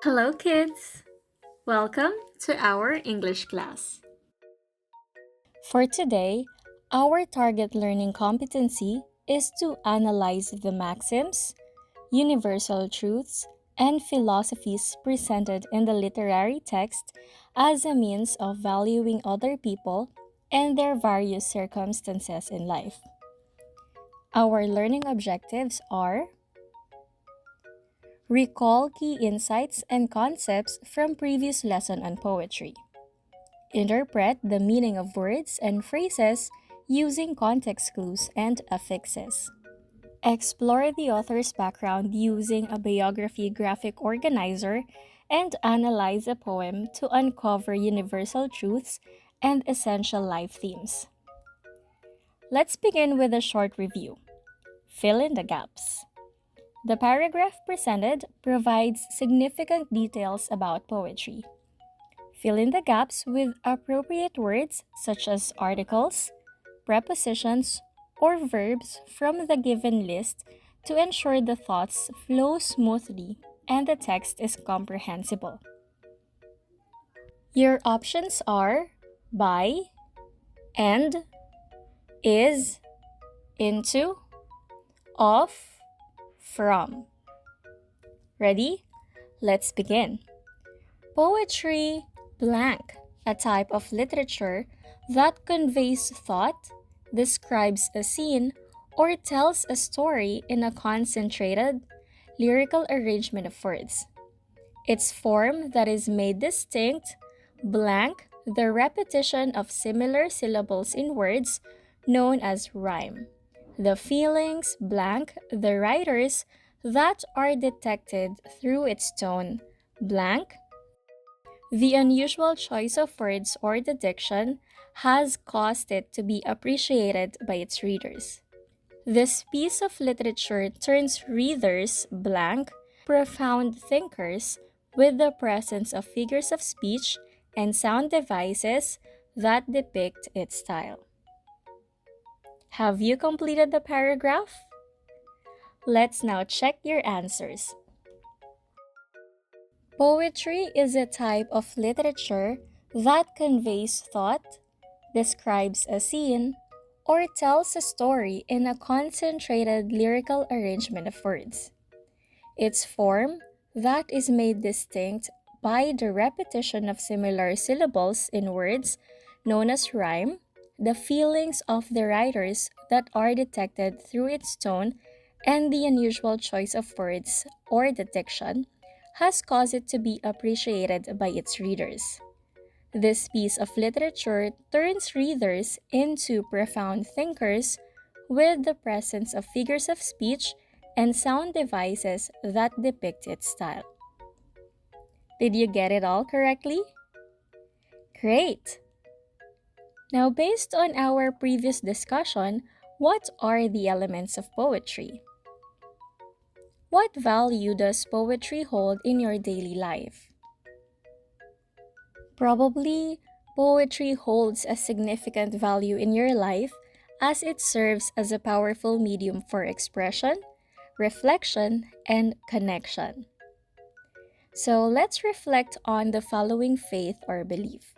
Hello, kids! Welcome to our English class. For today, our target learning competency is to analyze the maxims, universal truths, and philosophies presented in the literary text as a means of valuing other people and their various circumstances in life. Our learning objectives are: recall key insights and concepts from previous lesson on poetry. Interpret the meaning of words and phrases using context clues and affixes. Explore the author's background using a biography graphic organizer and analyze a poem to uncover universal truths and essential life themes. Let's begin with a short review. Fill in the gaps. The paragraph presented provides significant details about poetry. Fill in the gaps with appropriate words such as articles, prepositions, or verbs from the given list to ensure the thoughts flow smoothly and the text is comprehensible. Your options are by, and, is, into, of, from. Ready? Let's begin. Poetry blank, a type of literature that conveys thought, describes a scene, or tells a story in a concentrated, lyrical arrangement of words. Its form that is made distinct, blank, the repetition of similar syllables in words known as rhyme. The feelings, blank, the writers that are detected through its tone, blank, the unusual choice of words or the diction has caused it to be appreciated by its readers. This piece of literature turns readers blank, profound thinkers with the presence of figures of speech and sound devices that depict its style. Have you completed the paragraph? Let's now check your answers. Poetry is a type of literature that conveys thought, describes a scene, or tells a story in a concentrated lyrical arrangement of words. Its form, that is made distinct by the repetition of similar syllables in words known as rhyme, the feelings of the writers that are detected through its tone, and the unusual choice of words or the diction has caused it to be appreciated by its readers. This piece of literature turns readers into profound thinkers with the presence of figures of speech and sound devices that depict its style. Did you get it all correctly? Great! Now, based on our previous discussion, what are the elements of poetry? What value does poetry hold in your daily life? Probably, poetry holds a significant value in your life as it serves as a powerful medium for expression, reflection, and connection. So let's reflect on the following faith or belief.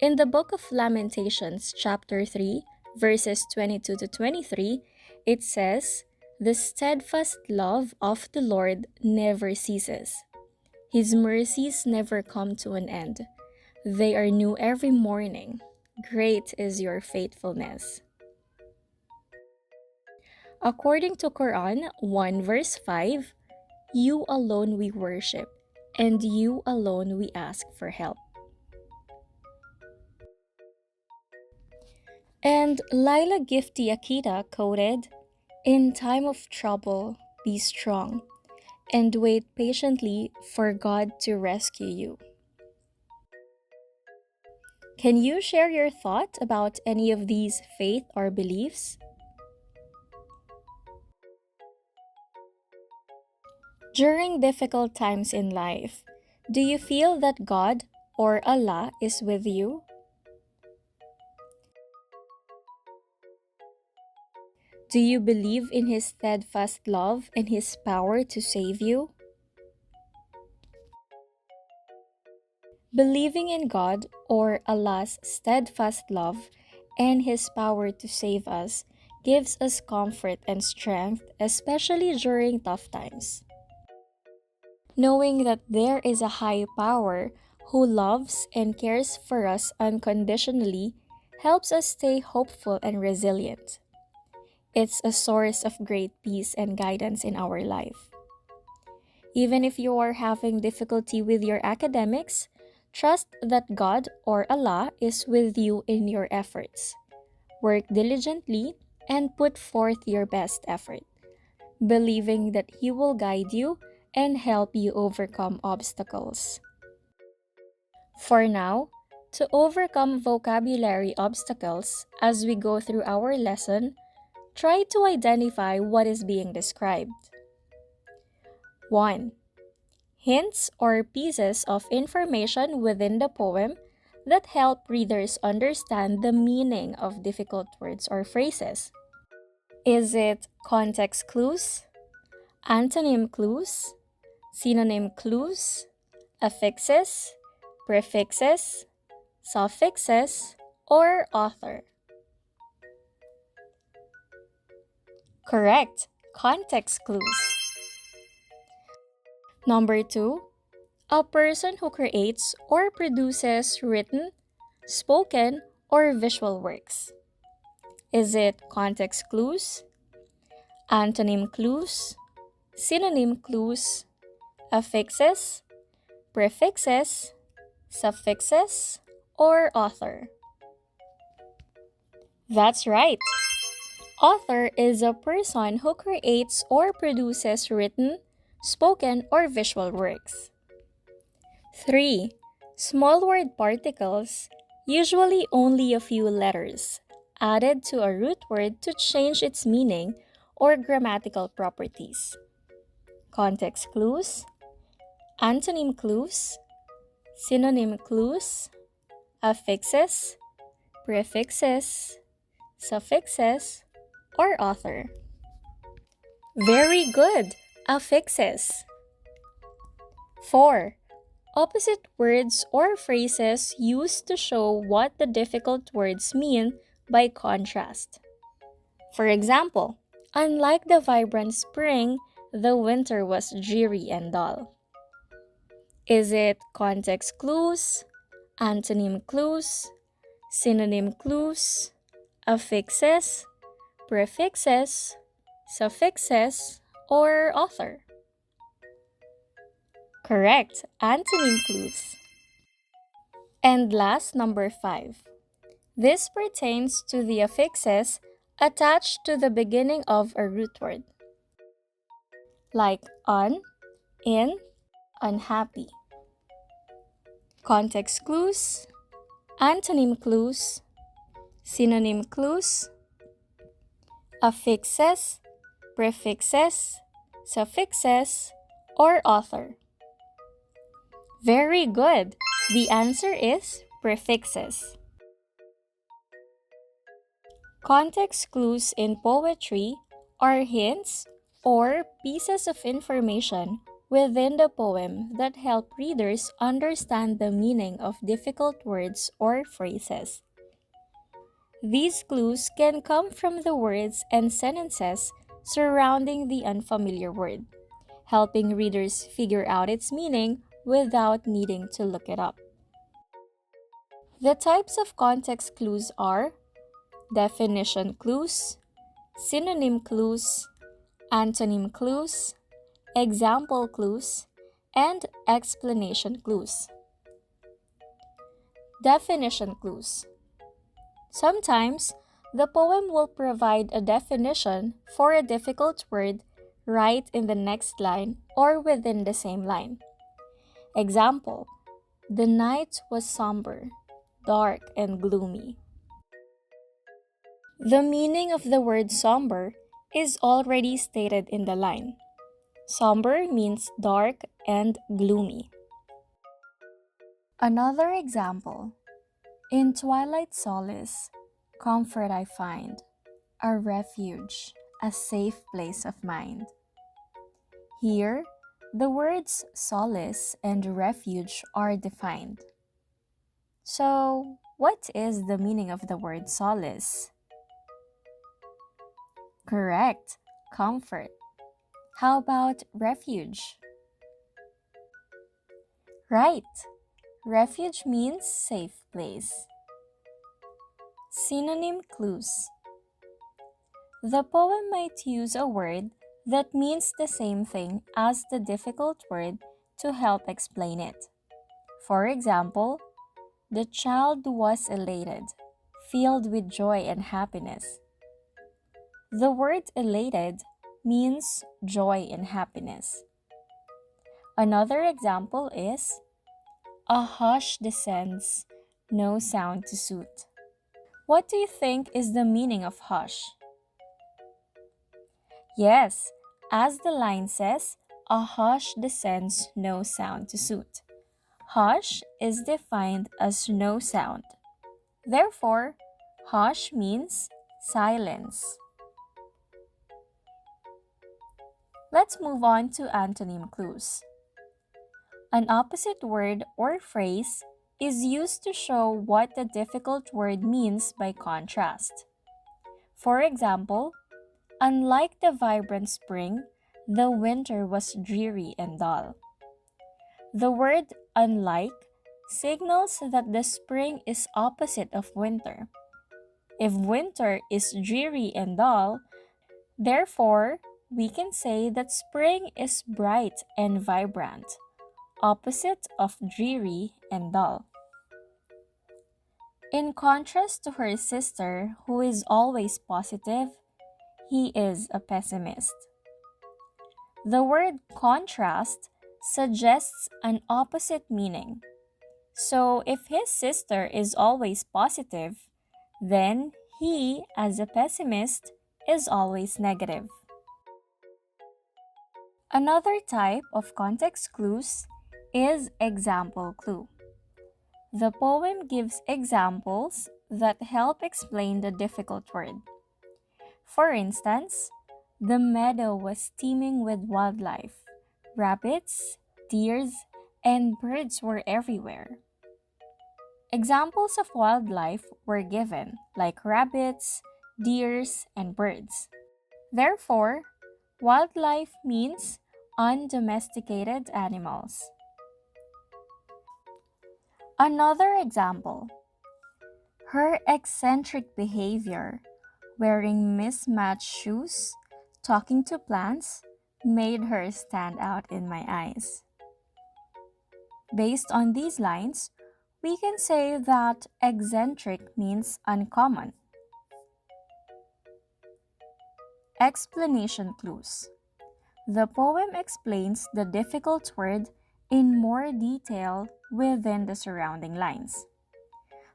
In the book of Lamentations, chapter 3, verses 22 to 23, it says, "The steadfast love of the Lord never ceases. His mercies never come to an end. They are new every morning. Great is your faithfulness." According to Quran 1 verse 5, "You alone we worship, and you alone we ask for help." And Lila Gifty Akita quoted, "In time of trouble, be strong, and wait patiently for God to rescue you." Can you share your thought about any of these faith or beliefs? During difficult times in life, do you feel that God or Allah is with you? Do you believe in His steadfast love and His power to save you? Believing in God or Allah's steadfast love and His power to save us gives us comfort and strength, especially during tough times. Knowing that there is a high power who loves and cares for us unconditionally helps us stay hopeful and resilient. It's a source of great peace and guidance in our life. Even if you are having difficulty with your academics, trust that God or Allah is with you in your efforts. Work diligently and put forth your best effort, believing that He will guide you and help you overcome obstacles. For now, to overcome vocabulary obstacles as we go through our lesson, try to identify what is being described. 1. Hints or pieces of information within the poem that help readers understand the meaning of difficult words or phrases. Is it context clues, antonym clues, synonym clues, affixes, prefixes, suffixes, or author? Correct. Context clues. Number 2. A person who creates or produces written, spoken, or visual works. Is it context clues, antonym clues, synonym clues, affixes, prefixes, suffixes, or author? That's right. Author is a person who creates or produces written, spoken, or visual works. 3. Small word particles, usually only a few letters, added to a root word to change its meaning or grammatical properties. Context clues, antonym clues, synonym clues, affixes, prefixes, suffixes, or author. Very good! Affixes. 4. Opposite words or phrases used to show what the difficult words mean by contrast. For example, unlike the vibrant spring, the winter was dreary and dull. Is it context clues, antonym clues, synonym clues, affixes, prefixes, suffixes, or author? Correct. Antonym clues. And last, number 5. This pertains to the affixes attached to the beginning of a root word, like un, in, unhappy. Context clues, antonym clues, synonym clues, affixes, prefixes, suffixes, or author. Very good! The answer is prefixes. Context clues in poetry are hints or pieces of information within the poem that help readers understand the meaning of difficult words or phrases. These clues can come from the words and sentences surrounding the unfamiliar word, helping readers figure out its meaning without needing to look it up. The types of context clues are definition clues, synonym clues, antonym clues, example clues, and explanation clues. Definition clues. Sometimes, the poem will provide a definition for a difficult word right in the next line or within the same line. Example, the night was somber, dark, and gloomy. The meaning of the word somber is already stated in the line. Somber means dark and gloomy. Another example, in twilight solace, comfort I find, a refuge, a safe place of mind. Here, the words solace and refuge are defined. So, what is the meaning of the word solace? Correct, comfort. How about refuge? Right, refuge means safe place. Synonym clues. The poem might use a word that means the same thing as the difficult word to help explain it. For example, the child was elated, filled with joy and happiness. The word elated means joy and happiness. Another example is a hush descends, no sound to soothe. What do you think is the meaning of hush? Yes, as the line says, a hush descends, no sound to soothe. Hush is defined as no sound. Therefore, hush means silence. Let's move on to antonym clues. An opposite word or phrase is used to show what the difficult word means by contrast. For example, unlike the vibrant spring, the winter was dreary and dull. The word unlike signals that the spring is opposite of winter. If winter is dreary and dull, therefore, we can say that spring is bright and vibrant, opposite of dreary and dull. In contrast to her sister, who is always positive, he is a pessimist. The word contrast suggests an opposite meaning. So, if his sister is always positive, then he, as a pessimist, is always negative. Another type of context clues is example clue. The poem gives examples that help explain the difficult word. For instance, the meadow was teeming with wildlife. Rabbits, deers, and birds were everywhere. Examples of wildlife were given, like rabbits, deers, and birds. Therefore, wildlife means undomesticated animals. Another example: her eccentric behavior, wearing mismatched shoes, talking to plants, made her stand out in my eyes. Based on these lines, we can say that eccentric means uncommon. Explanation clues. The poem explains the difficult word in more detail within the surrounding lines.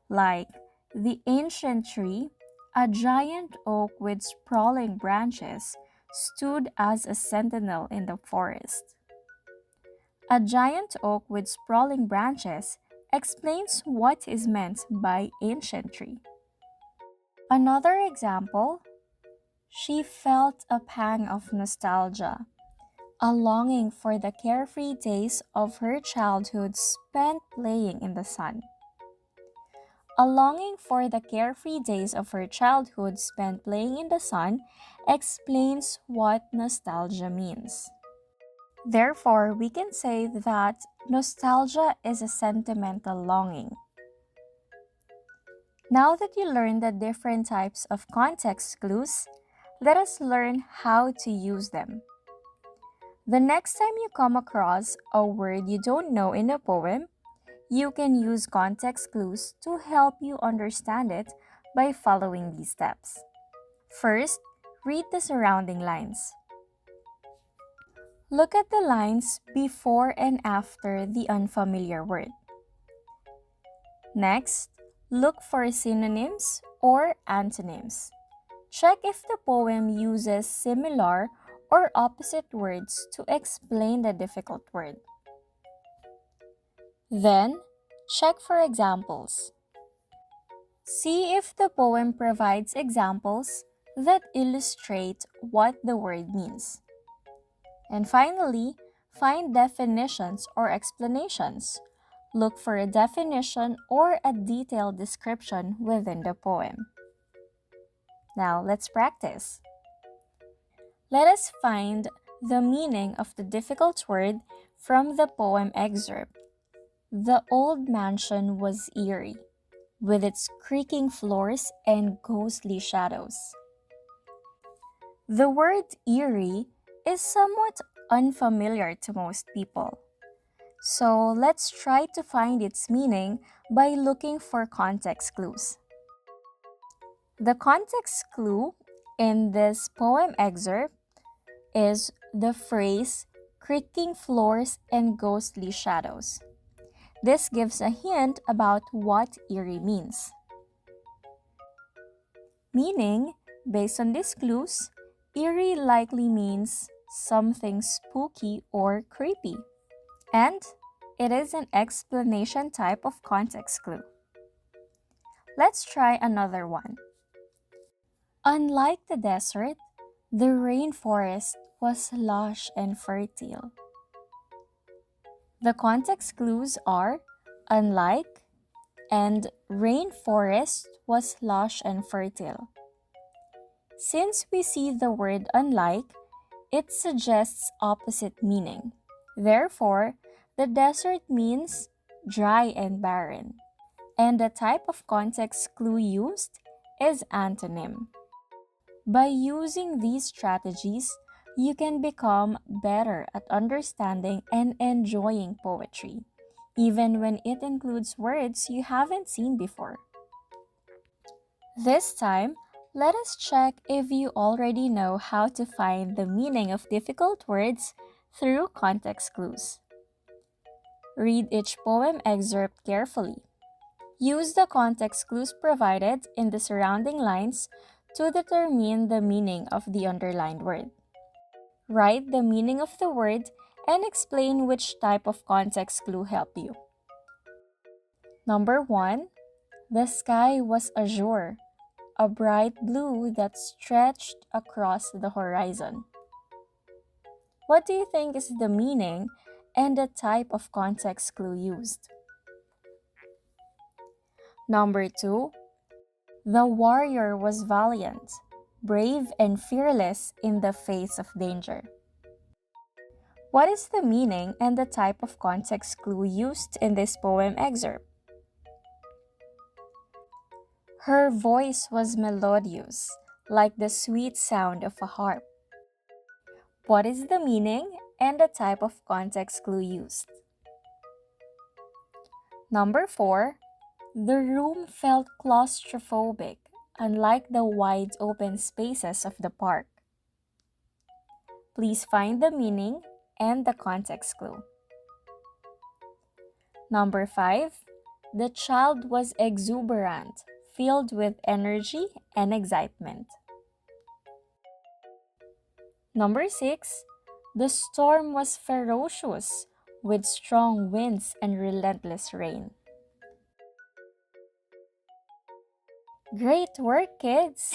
Like the ancient tree, a giant oak with sprawling branches, stood as a sentinel in the forest. A giant oak with sprawling branches explains what is meant by ancient tree. Another example: she felt a pang of nostalgia, a longing for the carefree days of her childhood spent playing in the sun. A longing for the carefree days of her childhood spent playing in the sun explains what nostalgia means. Therefore, we can say that nostalgia is a sentimental longing. Now that you learned the different types of context clues, let us learn how to use them. The next time you come across a word you don't know in a poem, you can use context clues to help you understand it by following these steps. First, read the surrounding lines. Look at the lines before and after the unfamiliar word. Next, look for synonyms or antonyms. Check if the poem uses similar or opposite words to explain the difficult word. Then, check for examples. See if the poem provides examples that illustrate what the word means. And finally, find definitions or explanations. Look for a definition or a detailed description within the poem. Now, let's practice. Let us find the meaning of the difficult word from the poem excerpt. The old mansion was eerie, with its creaking floors and ghostly shadows. The word eerie is somewhat unfamiliar to most people. So let's try to find its meaning by looking for context clues. The context clue in this poem excerpt is the phrase creaking floors and ghostly shadows. This gives a hint about what eerie means. Meaning, based on these clues, eerie likely means something spooky or creepy. And it is an explanation type of context clue. Let's try another one. Unlike the desert, the rainforest was lush and fertile. The context clues are unlike and rainforest was lush and fertile. Since we see the word unlike, it suggests opposite meaning. Therefore, the desert means dry and barren. And the type of context clue used is antonym. By using these strategies, you can become better at understanding and enjoying poetry, even when it includes words you haven't seen before. This time, let us check if you already know how to find the meaning of difficult words through context clues. Read each poem excerpt carefully. Use the context clues provided in the surrounding lines to determine the meaning of the underlined word. Write the meaning of the word and explain which type of context clue helped you. Number 1. The sky was azure, a bright blue that stretched across the horizon. What do you think is the meaning and the type of context clue used? Number 2. The warrior was valiant, brave and fearless in the face of danger. What is the meaning and the type of context clue used in this poem excerpt? Her voice was melodious, like the sweet sound of a harp. What is the meaning and the type of context clue used? Number 4. The room felt claustrophobic, unlike the wide open spaces of the park. Please find the meaning and the context clue. Number 5. The child was exuberant, filled with energy and excitement. Number 6. The storm was ferocious, with strong winds and relentless rain. Great work, kids!